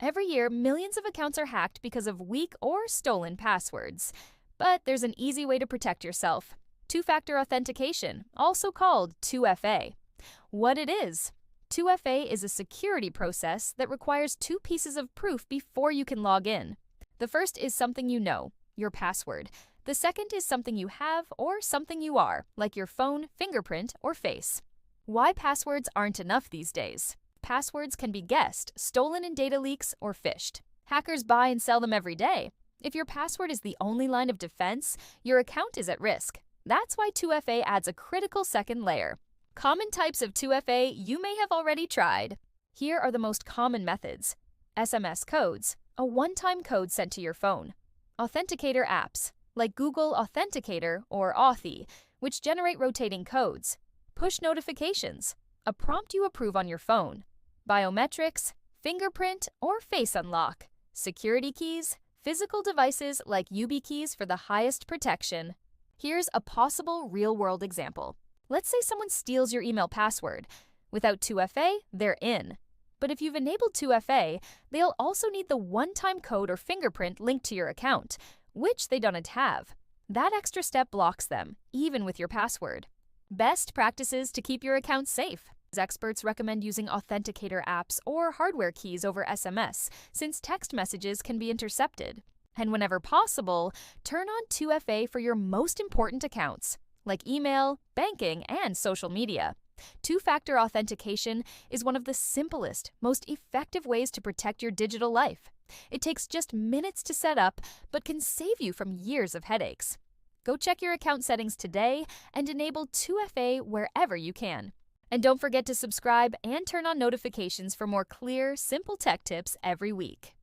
Every year, millions of accounts are hacked because of weak or stolen passwords. But there's an easy way to protect yourself. Two-factor authentication, also called 2FA. What it is? 2FA is a security process that requires two pieces of proof before you can log in. The first is something you know, your password. The second is something you have or something you are, like your phone, fingerprint, or face. Why passwords aren't enough these days? Passwords can be guessed, stolen in data leaks, or phished. Hackers buy and sell them every day. If your password is the only line of defense, your account is at risk. That's why 2FA adds a critical second layer. Common types of 2FA you may have already tried. Here are the most common methods. SMS codes, a one-time code sent to your phone. Authenticator apps, like Google Authenticator or Authy, which generate rotating codes. Push notifications, a prompt you approve on your phone. Biometrics, fingerprint or face unlock. Security keys, physical devices like YubiKeys for the highest protection. Here's a possible real-world example. Let's say someone steals your email password. Without 2FA, they're in. But if you've enabled 2FA, they'll also need the one-time code or fingerprint linked to your account, which they don't have. That extra step blocks them, even with your password. Best practices to keep your account safe. Experts recommend using authenticator apps or hardware keys over SMS, since text messages can be intercepted. And whenever possible, turn on 2FA for your most important accounts, like email, banking, and social media. Two-factor authentication is one of the simplest, most effective ways to protect your digital life. It takes just minutes to set up, but can save you from years of headaches. Go check your account settings today and enable 2FA wherever you can. And don't forget to subscribe and turn on notifications for more clear, simple tech tips every week.